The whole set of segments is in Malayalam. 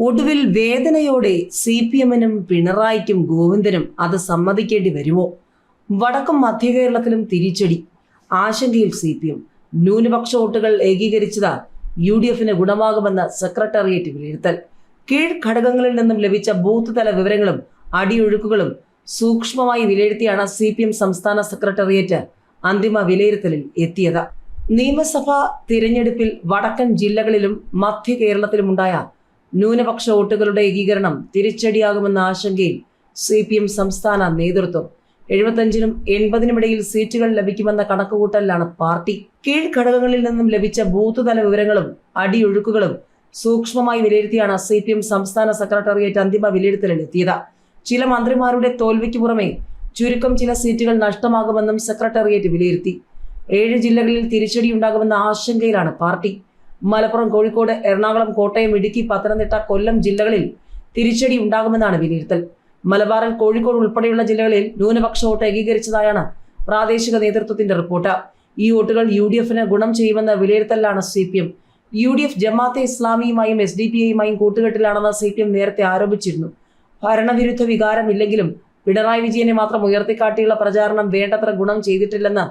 ഒടുവിൽ വേദനയോടെ CPM-നും പിണറായിക്കും ഗോവിന്ദനും അത് സമ്മതിക്കേണ്ടി വരുമോ? വടക്കും മധ്യ കേരളത്തിലും തിരിച്ചടി. ആശങ്കയിൽ CPM. ന്യൂനപക്ഷ വോട്ടുകൾ ഏകീകരിച്ചത് UDF-ന് ഗുണമാകുമെന്ന സെക്രട്ടേറിയറ്റ് വിലയിരുത്തൽ. കീഴ്ഘടകങ്ങളിൽ നിന്നും ലഭിച്ച ബൂത്ത് തല വിവരങ്ങളും അടിയൊഴുക്കുകളും സൂക്ഷ്മമായി വിലയിരുത്തിയാണ് CPM സംസ്ഥാന സെക്രട്ടേറിയറ്റ് അന്തിമ വിലയിരുത്തലിൽ എത്തിയത്. നിയമസഭാ തിരഞ്ഞെടുപ്പിൽ വടക്കൻ ജില്ലകളിലും മധ്യ കേരളത്തിലുമുണ്ടായ ന്യൂനപക്ഷ വോട്ടുകളുടെ ഏകീകരണം തിരിച്ചടിയാകുമെന്ന ആശങ്കയിൽ CPM സംസ്ഥാന നേതൃത്വം. 75-നും 80-നും ഇടയിൽ സീറ്റുകൾ ലഭിക്കുമെന്ന കണക്കുകൂട്ടലിലാണ് പാർട്ടി. കീഴ്ഘടകങ്ങളിൽ നിന്നും ലഭിച്ച ബൂത്ത് തല വിവരങ്ങളും അടിയൊഴുക്കുകളും സൂക്ഷ്മമായി വിലയിരുത്തിയാണ് CPM സംസ്ഥാന സെക്രട്ടേറിയറ്റ് അന്തിമ വിലയിരുത്തലിൽ എത്തിയത്. ചില മന്ത്രിമാരുടെ തോൽവിക്ക് പുറമെ ചുരുക്കം ചില സീറ്റുകൾ നഷ്ടമാകുമെന്നും സെക്രട്ടേറിയറ്റ് വിലയിരുത്തി. 7 ജില്ലകളിൽ തിരിച്ചടിയുണ്ടാകുമെന്ന ആശങ്കയിലാണ് പാർട്ടി. മലപ്പുറം, കോഴിക്കോട്, എറണാകുളം, കോട്ടയം, ഇടുക്കി, പത്തനംതിട്ട, കൊല്ലം ജില്ലകളിൽ തിരിച്ചടി ഉണ്ടാകുമെന്നാണ് വിലയിരുത്തൽ. മലബാറിൽ കോഴിക്കോട് ഉൾപ്പെടെയുള്ള ജില്ലകളിൽ ന്യൂനപക്ഷ വോട്ട് ഏകീകരിച്ചതായാണ് പ്രാദേശിക നേതൃത്വത്തിന്റെ റിപ്പോർട്ട്. ഈ വോട്ടുകൾ UDF-ന് ഗുണം ചെയ്യുമെന്ന വിലയിരുത്തലാണ് CPM. UDF ജമാഅത്തെ ഇസ്ലാമിയുമായും SDPI-യുമായും കൂട്ടുകെട്ടിലാണെന്ന് CPM നേരത്തെ ആരോപിച്ചിരുന്നു. ഭരണവിരുദ്ധ വികാരമില്ലെങ്കിലും പിണറായി വിജയനെ മാത്രം ഉയർത്തിക്കാട്ടിയുള്ള പ്രചാരണം വേണ്ടത്ര ഗുണം ചെയ്തിട്ടില്ലെന്ന്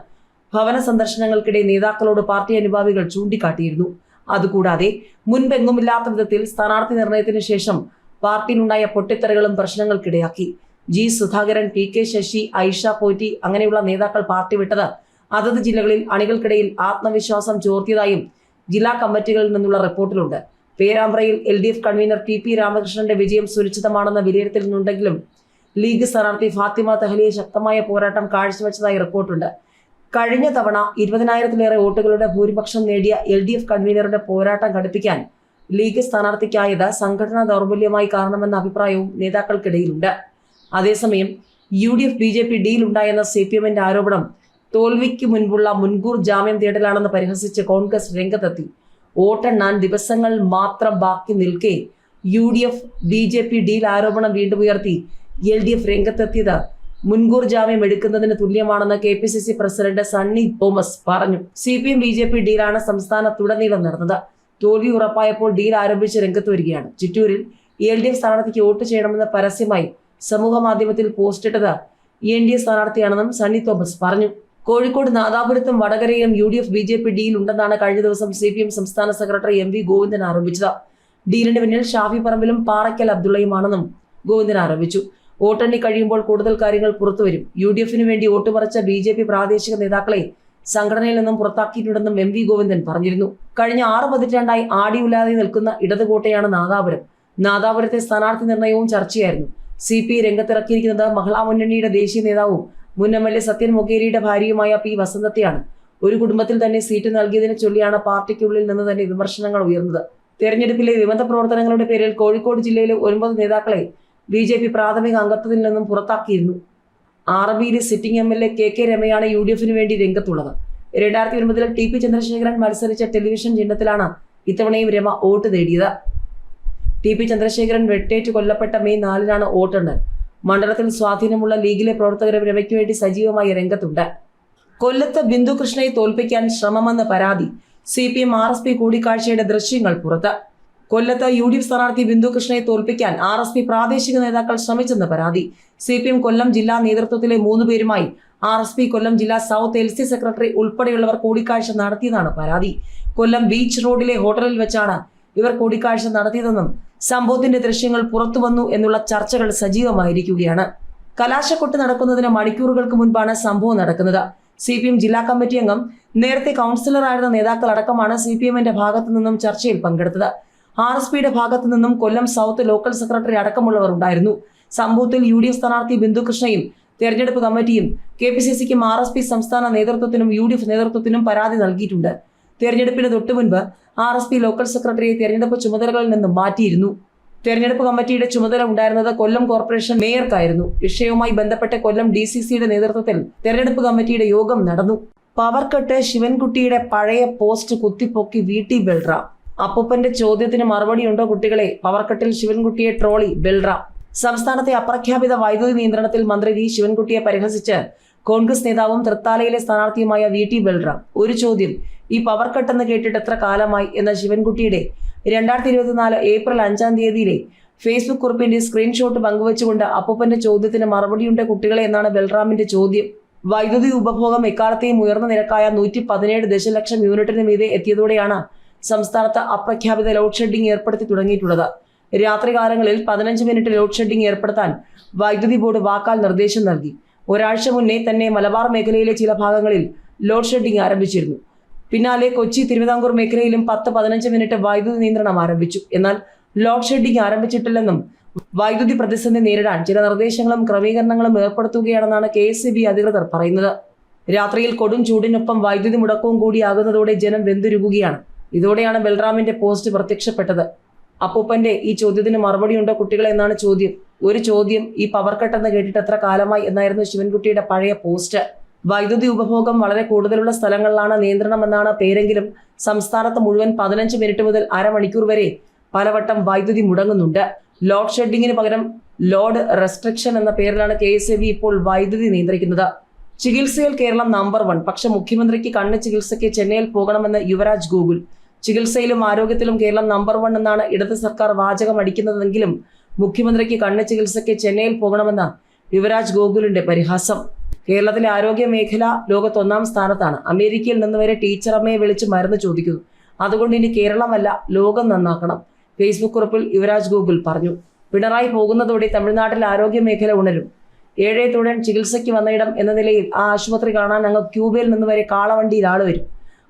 ഭവന സന്ദർശനങ്ങൾക്കിടെ നേതാക്കളോട് പാർട്ടി അനുഭാവികൾ ചൂണ്ടിക്കാട്ടിയിരുന്നു. അതുകൂടാതെ മുൻപെങ്ങുമില്ലാത്ത വിധത്തിൽ സ്ഥാനാർത്ഥി നിർണയത്തിന് ശേഷം പാർട്ടിയിലുണ്ടായ പൊട്ടിത്തെറികളും പ്രശ്നങ്ങൾക്കിടയാക്കി. G. സുധാകരൻ, PK ശശി, ഐഷ പോറ്റി അങ്ങനെയുള്ള നേതാക്കൾ പാർട്ടി വിട്ടത് അതത് ജില്ലകളിൽ അണികൾക്കിടയിൽ ആത്മവിശ്വാസം ചോർത്തിയതായും ജില്ലാ കമ്മിറ്റികളിൽ നിന്നുള്ള റിപ്പോർട്ടിലുണ്ട്. പേരാമ്പ്രയിൽ LDF കൺവീനർ TP രാമകൃഷ്ണന്റെ വിജയം സുനിശ്ചിതമാണെന്ന വിലയിരുത്തലുണ്ടെങ്കിലും ലീഗ് സ്ഥാനാർത്ഥി ഫാത്തിമ തഹ്ലിയ ശക്തമായ പോരാട്ടം കാഴ്ചവെച്ചതായി റിപ്പോർട്ടുണ്ട്. കഴിഞ്ഞ തവണ 20,000-ലേറെ വോട്ടുകളുടെ ഭൂരിപക്ഷം നേടിയ LDF കൺവീനറുടെ പോരാട്ടം ഘടിപ്പിക്കാൻ ലീഗ് സ്ഥാനാർത്ഥിക്കായത് സംഘടനാ ദൗർബല്യമായി കാരണമെന്ന അഭിപ്രായവും നേതാക്കൾക്കിടയിലുണ്ട്. അതേസമയം UDF BJP ഡീൽ ഉണ്ടായെന്ന CPM-ന്റെ ആരോപണം തോൽവിക്ക് മുൻപുള്ള മുൻകൂർ ജാമ്യം തേടലാണെന്ന് പരിഹസിച്ച് കോൺഗ്രസ് രംഗത്തെത്തി. വോട്ടെണ്ണാൻ ദിവസങ്ങൾ മാത്രം ബാക്കി നിൽക്കെ UDF BJP ഡീൽ ആരോപണം വീണ്ടും ഉയർത്തി LDF രംഗത്തെത്തിയത് മുൻകൂർ ജാമ്യം എടുക്കുന്നതിന് തുല്യമാണെന്ന് KPCC പ്രസിഡന്റ് സണ്ണി തോമസ് പറഞ്ഞു. CPM BJP ഡീലാണ് സംസ്ഥാനത്തുടനീളം നടന്നത്. തോൽവി ഉറപ്പായപ്പോൾ ഡീൽ ആരംഭിച്ച് രംഗത്ത് വരികയാണ്. ചിറ്റൂരിൽ LDF സ്ഥാനാർത്ഥിക്ക് വോട്ട് ചെയ്യണമെന്ന് പരസ്യമായി സമൂഹ മാധ്യമത്തിൽ പോസ്റ്റിട്ടത് NDA സ്ഥാനാർത്ഥിയാണെന്നും സണ്ണി തോമസ് പറഞ്ഞു. കോഴിക്കോട് നാദാപുരത്തും വടകരയിലും UDF BJP ഡീൽ ഉണ്ടെന്നാണ് കഴിഞ്ഞ ദിവസം CPM സംസ്ഥാന സെക്രട്ടറി MV ഗോവിന്ദൻ ആരോപിച്ചത്. ഡീലിന് പിന്നിൽ ഷാഫി പറമ്പിലും പാറയ്ക്കൽ അബ്ദുള്ളയുമാണെന്നും ഗോവിന്ദൻ ആരോപിച്ചു. വോട്ടെണ്ണി കഴിയുമ്പോൾ കൂടുതൽ കാര്യങ്ങൾ പുറത്തുവരും. UDF-ന് വേണ്ടി വോട്ടുമറച്ച BJP പ്രാദേശിക നേതാക്കളെ സംഘടനയിൽ നിന്നും പുറത്താക്കിയിട്ടുണ്ടെന്നും MV ഗോവിന്ദൻ പറഞ്ഞിരുന്നു. കഴിഞ്ഞ 6 പതിറ്റാണ്ടായി ആടിയുലാതെ നിൽക്കുന്ന ഇടതുകോട്ടയാണ് നാദാപുരം. നാദാപുരത്തെ സ്ഥാനാർത്ഥി നിർണയവും ചർച്ചയായിരുന്നു. CPI രംഗത്തിറക്കിയിരിക്കുന്നത് മഹിളാ മുന്നണിയുടെ ദേശീയ നേതാവും മുൻ MLA സത്യൻ മൊകേരിയുടെ ഭാര്യയുമായ P. വസന്തത്തെയാണ്. ഒരു കുടുംബത്തിൽ തന്നെ സീറ്റ് നൽകിയതിനെ ചൊല്ലിയാണ് പാർട്ടിക്കുള്ളിൽ നിന്ന് തന്നെ വിമർശനങ്ങൾ ഉയർന്നത്. തെരഞ്ഞെടുപ്പിലെ വിമത പ്രവർത്തനങ്ങളുടെ പേരിൽ കോഴിക്കോട് ജില്ലയിലെ 9 നേതാക്കളെ BJP പ്രാഥമിക അംഗത്വത്തിൽ നിന്നും പുറത്താക്കിയിരുന്നു. ആറബിയിലെ സിറ്റിംഗ് MLA KK രമയാണ് UDF-ന് വേണ്ടി രംഗത്തുള്ളത്. 2009-ൽ TP ചന്ദ്രശേഖരൻ മത്സരിച്ച ടെലിവിഷൻ ചിഹ്നത്തിലാണ് ഇത്തവണയും രമ വോട്ട് നേടിയത്. TP ചന്ദ്രശേഖരൻ വെട്ടേറ്റ് കൊല്ലപ്പെട്ട മെയ് 4-നാണ് വോട്ടെണ്ണൽ. മണ്ഡലത്തിൽ സ്വാധീനമുള്ള ലീഗിലെ പ്രവർത്തകരും രമയ്ക്ക് വേണ്ടി സജീവമായി രംഗത്തുണ്ട്. കൊല്ലത്ത് ബിന്ദു കൃഷ്ണയെ തോൽപ്പിക്കാൻ ശ്രമമെന്ന പരാതി. CPM RSP കൂടിക്കാഴ്ചയുടെ ദൃശ്യങ്ങൾ പുറത്ത്. കൊല്ലത്ത് UDF സ്ഥാനാർത്ഥി ബിന്ദു കൃഷ്ണയെ തോൽപ്പിക്കാൻ RSP പ്രാദേശിക നേതാക്കൾ ശ്രമിച്ചെന്ന് പരാതി. CPM കൊല്ലം ജില്ലാ നേതൃത്വത്തിലെ 3 പേരുമായി RSP കൊല്ലം ജില്ലാ സൗത്ത് LC സെക്രട്ടറി ഉൾപ്പെടെയുള്ളവർ കൂടിക്കാഴ്ച നടത്തിയതാണ് പരാതി. കൊല്ലം ബീച്ച് റോഡിലെ ഹോട്ടലിൽ വെച്ചാണ് ഇവർ കൂടിക്കാഴ്ച നടത്തിയതെന്നും സംഭവത്തിന്റെ ദൃശ്യങ്ങൾ പുറത്തുവന്നു എന്നുള്ള ചർച്ചകൾ സജീവമായിരിക്കുകയാണ്. കലാശക്കൊട്ട് നടക്കുന്നതിന് മണിക്കൂറുകൾക്ക് മുൻപാണ് സംഭവം നടക്കുന്നത്. CPM ജില്ലാ കമ്മിറ്റി അംഗം, നേരത്തെ കൗൺസിലറായിരുന്ന നേതാക്കൾ അടക്കമാണ് CPM-ന്റെ ഭാഗത്തു നിന്നും ചർച്ചയിൽ പങ്കെടുത്തത്. RSPയുടെ ഭാഗത്തു നിന്നും കൊല്ലം സൗത്ത് ലോക്കൽ സെക്രട്ടറി അടക്കമുള്ളവർ ഉണ്ടായിരുന്നു. സംഭവത്തിൽ UDF സ്ഥാനാർത്ഥി ബിന്ദു കൃഷ്ണയും തെരഞ്ഞെടുപ്പ് കമ്മിറ്റിയും KPCCക്കും RSP സംസ്ഥാന നേതൃത്വത്തിനും UDF നേതൃത്വത്തിനും പരാതി നൽകിയിട്ടുണ്ട്. തെരഞ്ഞെടുപ്പിന് തൊട്ടുമുൻപ് RSP ലോക്കൽ സെക്രട്ടറിയെ തെരഞ്ഞെടുപ്പ് ചുമതലകളിൽ നിന്നും മാറ്റിയിരുന്നു. തെരഞ്ഞെടുപ്പ് കമ്മിറ്റിയുടെ ചുമതല ഉണ്ടായിരുന്നത് കൊല്ലം കോർപ്പറേഷൻ മേയർക്കായിരുന്നു. വിഷയവുമായി ബന്ധപ്പെട്ട് കൊല്ലം DCCയുടെ നേതൃത്വത്തിൽ തെരഞ്ഞെടുപ്പ് കമ്മിറ്റിയുടെ യോഗം നടന്നു. പവർ കട്ട് ശിവൻകുട്ടിയുടെ പഴയ പോസ്റ്റ് കുത്തിപ്പൊക്കി VT ബൽറാം. അപ്പൂപ്പന്റെ ചോദ്യത്തിന് മറുപടിയുണ്ടോ കുട്ടികളെ? പവർക്കട്ടിൽ ശിവൻകുട്ടിയെ ട്രോളി ബൽറാം. സംസ്ഥാനത്തെ അപ്രഖ്യാപിത വൈദ്യുതി നിയന്ത്രണത്തിൽ മന്ത്രി V. ശിവൻകുട്ടിയെ പരിഹസിച്ച് കോൺഗ്രസ് നേതാവും തൃത്താലയിലെ സ്ഥാനാർത്ഥിയുമായ VT ബൽറാം. ഒരു ചോദ്യം, ഈ പവർ കട്ട് എന്ന് കേട്ടിട്ട് എത്ര കാലമായി എന്ന ശിവൻകുട്ടിയുടെ 2024 ഏപ്രിൽ 5-ാം തീയതിയിലെ ഫേസ്ബുക്ക് കുറിപ്പിന്റെ സ്ക്രീൻഷോട്ട് പങ്കുവച്ചുകൊണ്ട് അപ്പൂപ്പന്റെ ചോദ്യത്തിന് മറുപടിയുണ്ട് കുട്ടികളെ എന്നാണ് ബൽറാമിന്റെ ചോദ്യം. വൈദ്യുതി ഉപഭോഗം എക്കാലത്തെയും ഉയർന്ന നിരക്കായ 117 ദശലക്ഷം യൂണിറ്റിന് മീതെ എത്തിയതോടെയാണ് സംസ്ഥാനത്ത് അപ്രഖ്യാപിത ലോഡ് ഷെഡിംഗ് ഏർപ്പെടുത്തി തുടങ്ങിയിട്ടുള്ളത്. രാത്രികാലങ്ങളിൽ 15 മിനിറ്റ് ലോഡ് ഷെഡിംഗ് ഏർപ്പെടുത്താൻ വൈദ്യുതി ബോർഡ് വാക്കാൽ നിർദ്ദേശം നൽകി. ഒരാഴ്ച മുന്നേ തന്നെ മലബാർ മേഖലയിലെ ചില ഭാഗങ്ങളിൽ ലോഡ് ഷെഡിംഗ് ആരംഭിച്ചിരുന്നു. പിന്നാലെ കൊച്ചി, തിരുവിതാംകൂർ മേഖലയിലും 10-15 മിനിറ്റ് വൈദ്യുതി നിയന്ത്രണം ആരംഭിച്ചു. എന്നാൽ ലോഡ് ഷെഡിംഗ് ആരംഭിച്ചിട്ടില്ലെന്നും വൈദ്യുതി പ്രതിസന്ധി നേരിടാൻ ചില നിർദ്ദേശങ്ങളും ക്രമീകരണങ്ങളും ഏർപ്പെടുത്തുകയാണെന്നാണ് KSEB അധികൃതർ പറയുന്നത്. രാത്രിയിൽ കൊടും ചൂടിനൊപ്പം വൈദ്യുതി മുടക്കവും കൂടിയാകുന്നതോടെ ജനം വെന്തുരുകുകയാണ്. ഇതോടെയാണ് ബൽറാമിന്റെ പോസ്റ്റ് പ്രത്യക്ഷപ്പെട്ടത്. അപ്പൂപ്പന്റെ ഈ ചോദ്യത്തിന് മറുപടിയുണ്ടോ കുട്ടികളെ എന്നാണ് ചോദ്യം. ഒരു ചോദ്യം, ഈ പവർ കട്ട് എന്ന് കേട്ടിട്ട് എത്ര കാലമായി എന്നായിരുന്നു ശിവൻകുട്ടിയുടെ പഴയ പോസ്റ്റ്. വൈദ്യുതി ഉപഭോഗം വളരെ കൂടുതലുള്ള സ്ഥലങ്ങളിലാണ് നിയന്ത്രണമെന്നാണ് പേരെങ്കിലും സംസ്ഥാനത്ത് മുഴുവൻ 15 മിനിറ്റ് മുതൽ അരമണിക്കൂർ വരെ പലവട്ടം വൈദ്യുതി മുടങ്ങുന്നുണ്ട്. ലോഡ് ഷെഡിങ്ങിന് പകരം ലോഡ് റെസ്ട്രിക്ഷൻ എന്ന പേരിലാണ് KSEB ഇപ്പോൾ വൈദ്യുതി നിയന്ത്രിക്കുന്നത്. ചികിത്സയിൽ കേരളം നമ്പർ 1. പക്ഷെ മുഖ്യമന്ത്രിക്ക് കണ്ണ് ചികിത്സയ്ക്ക് ചെന്നൈയിൽ പോകണമെന്ന് യുവരാജ് ഗോകുൽ. ചികിത്സയിലും ആരോഗ്യത്തിലും കേരളം നമ്പർ 1 എന്നാണ് ഇടത് സർക്കാർ വാചകം അടിക്കുന്നതെങ്കിലും മുഖ്യമന്ത്രിക്ക് കണ്ണ് ചികിത്സയ്ക്ക് ചെന്നൈയിൽ പോകണമെന്ന യുവരാജ് ഗോകുലിന്റെ പരിഹാസം. കേരളത്തിലെ ആരോഗ്യ മേഖല ലോകത്ത് 1-ാം സ്ഥാനത്താണ്. അമേരിക്കയിൽ നിന്ന് വരെ ടീച്ചറമ്മയെ വിളിച്ച് മരുന്ന് ചോദിക്കുന്നു. അതുകൊണ്ട് ഇനി കേരളമല്ല, ലോകം നന്നാക്കണം. ഫേസ്ബുക്ക് കുറിപ്പിൽ യുവരാജ് ഗോകുൽ പറഞ്ഞു. പിണറായി പോകുന്നതോടെ തമിഴ്നാട്ടിലെ ആരോഗ്യ മേഖല ഉണരും. തൊഴിൽ ചികിത്സയ്ക്ക് വന്നയിടം എന്ന നിലയിൽ ആ ആശുപത്രി കാണാൻ അങ്ങ് ക്യൂബയിൽ നിന്ന് വരെ കാളവണ്ടിയിൽ ആള് വരും.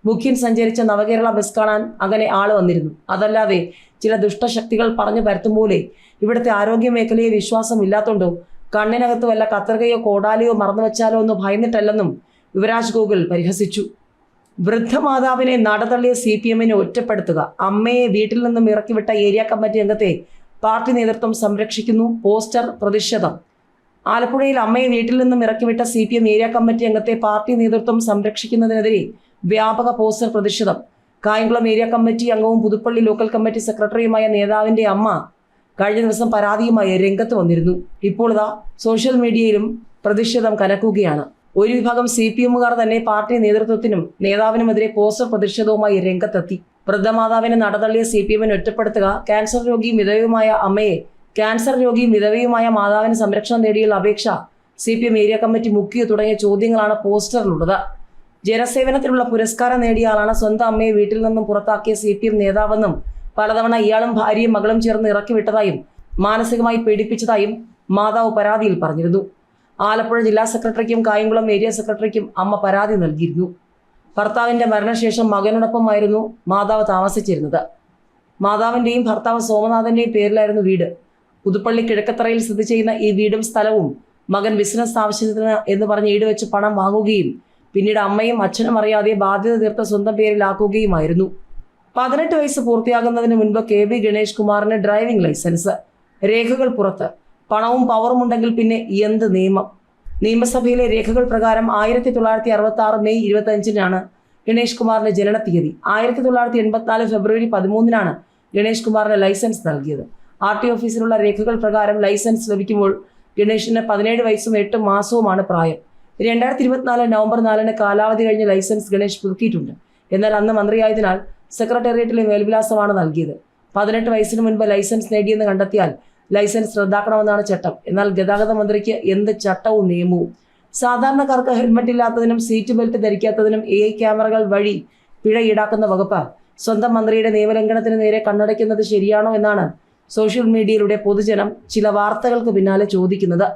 മുഖ്യൻ സഞ്ചരിച്ച നവകേരള ബസ് കാണാൻ അങ്ങനെ ആള് വന്നിരുന്നു. അതല്ലാതെ ചില ദുഷ്ടശക്തികൾ പറഞ്ഞു പരത്തും പോലെ ഇവിടുത്തെ ആരോഗ്യ മേഖലയെ വിശ്വാസമില്ലാത്തോണ്ടോ കണ്ണിനകത്ത് വല്ല കത്തർകയോ കോടാലിയോ മറന്നു വെച്ചാലോ എന്ന് ഭയന്നിട്ടല്ലെന്നും യുവരാജ് ഗോകുൽ പരിഹസിച്ചു. വൃദ്ധമാതാവിനെ നടതള്ളിയ CPMനെ ഒറ്റപ്പെടുത്തുക. അമ്മയെ വീട്ടിൽ നിന്നും ഇറക്കിവിട്ട ഏരിയ കമ്മിറ്റി അംഗത്തെ പാർട്ടി നേതൃത്വം സംരക്ഷിക്കുന്നു. പോസ്റ്റർ പ്രതിഷേധം. ആലപ്പുഴയിൽ അമ്മയെ വീട്ടിൽ നിന്നും ഇറക്കിവിട്ട CPM ഏരിയ കമ്മിറ്റി അംഗത്തെ പാർട്ടി നേതൃത്വം സംരക്ഷിക്കുന്നതിനെതിരെ വ്യാപക പോസ്റ്റർ പ്രതിഷേധം. കായംകുളം ഏരിയ കമ്മിറ്റി അംഗവും പുതുപ്പള്ളി ലോക്കൽ കമ്മിറ്റി സെക്രട്ടറിയുമായ നേതാവിന്റെ അമ്മ കഴിഞ്ഞ ദിവസം പരാതിയുമായി രംഗത്ത് വന്നിരുന്നു. ഇപ്പോൾ ഇതാ സോഷ്യൽ മീഡിയയിലും പ്രതിഷേധം കനക്കുകയാണ്. ഒരു വിഭാഗം CPMകാർ തന്നെ പാർട്ടി നേതൃത്വത്തിനും നേതാവിനുമെതിരെ പോസ്റ്റർ പ്രതിഷേധവുമായി രംഗത്തെത്തി. വൃദ്ധമാതാവിനെ നടതള്ളിയ CPMനെ ഒറ്റപ്പെടുത്തുക, ക്യാൻസർ രോഗിയും വിധവയുമായ അമ്മയെ ക്യാൻസർ രോഗിയും വിധവയുമായ മാതാവിന് സംരക്ഷണം നേടിയുള്ള അപേക്ഷ CPM ഏരിയ കമ്മിറ്റി മുക്കിയ തുടങ്ങിയ ചോദ്യങ്ങളാണ് പോസ്റ്ററിലുള്ളത്. ജനസേവനത്തിനുള്ള പുരസ്കാരം നേടിയ ആളാണ് സ്വന്തം അമ്മയെ വീട്ടിൽ നിന്നും പുറത്താക്കിയ CPM നേതാവെന്നും പലതവണ ഇയാളും ഭാര്യയും മകളും ചേർന്ന് ഇറക്കി വിട്ടതായും മാനസികമായി പീഡിപ്പിച്ചതായും മാതാവ് പരാതിയിൽ പറഞ്ഞിരുന്നു. ആലപ്പുഴ ജില്ലാ സെക്രട്ടറിക്കും കായംകുളം ഏരിയ സെക്രട്ടറിക്കും അമ്മ പരാതി നൽകിയിരുന്നു. ഭർത്താവിന്റെ മരണശേഷം മകനോടൊപ്പമായിരുന്നു മാതാവ് താമസിച്ചിരുന്നത്. മാതാവിന്റെയും ഭർത്താവ് സോമനാഥന്റെയും പേരിലായിരുന്നു വീട്. പുതുപ്പള്ളി കിഴക്കത്തറയിൽ സ്ഥിതി ചെയ്യുന്ന ഈ വീടും സ്ഥലവും മകൻ ബിസിനസ് ആവശ്യത്തിന് എന്ന് പറഞ്ഞ് ഈടുവെച്ച് പണം വാങ്ങുകയും പിന്നീട് അമ്മയും അച്ഛനും അറിയാതെ ബാധ്യത തീർത്ത സ്വന്തം പേരിലാക്കുകയുമായിരുന്നു. 18 വയസ്സ് പൂർത്തിയാകുന്നതിന് മുൻപ് KB ഗണേഷ് കുമാറിന് ഡ്രൈവിംഗ് ലൈസൻസ്. രേഖകൾ പുറത്ത്. പണവും പവറും ഉണ്ടെങ്കിൽ പിന്നെ എന്ത് നിയമം? നിയമസഭയിലെ രേഖകൾ പ്രകാരം 1966 മെയ് 25-നാണ് ഗണേഷ് കുമാറിന്റെ ജനന തീയതി. 1984 ഫെബ്രുവരി 13-നാണ് ഗണേഷ് കുമാറിന് ലൈസൻസ് നൽകിയത്. RT ഓഫീസിലുള്ള രേഖകൾ പ്രകാരം ലൈസൻസ് ലഭിക്കുമ്പോൾ ഗണേഷിന് 17 വയസ്സും 8 മാസവുമാണ് പ്രായം. 2024 നവംബർ 4-ന് കാലാവധി കഴിഞ്ഞ ലൈസൻസ് ഗണേഷ് പുതുക്കിയിട്ടുണ്ട്. എന്നാൽ അന്ന് മന്ത്രിയായതിനാൽ സെക്രട്ടേറിയറ്റിലെ മേൽവിലാസമാണ് നൽകിയത്. 18 വയസ്സിന് മുൻപ് ലൈസൻസ് നേടിയെന്ന് കണ്ടെത്തിയാൽ ലൈസൻസ് റദ്ദാക്കണമെന്നാണ് ചട്ടം. എന്നാൽ ഗതാഗത മന്ത്രിക്ക് എന്ത് ചട്ടവും നിയമവും? സാധാരണക്കാർക്ക് ഹെൽമറ്റ് ഇല്ലാത്തതിനും സീറ്റ് ബെൽറ്റ് ധരിക്കാത്തതിനും AI ക്യാമറകൾ വഴി പിഴ ഈടാക്കുന്ന വകുപ്പ് സ്വന്തം മന്ത്രിയുടെ നിയമലംഘനത്തിന് നേരെ കണ്ണടയ്ക്കുന്നത് ശരിയാണോ എന്നാണ് സോഷ്യൽ മീഡിയയിലൂടെ പൊതുജനം ചില വാർത്തകൾക്ക് പിന്നാലെ ചോദിക്കുന്നത്.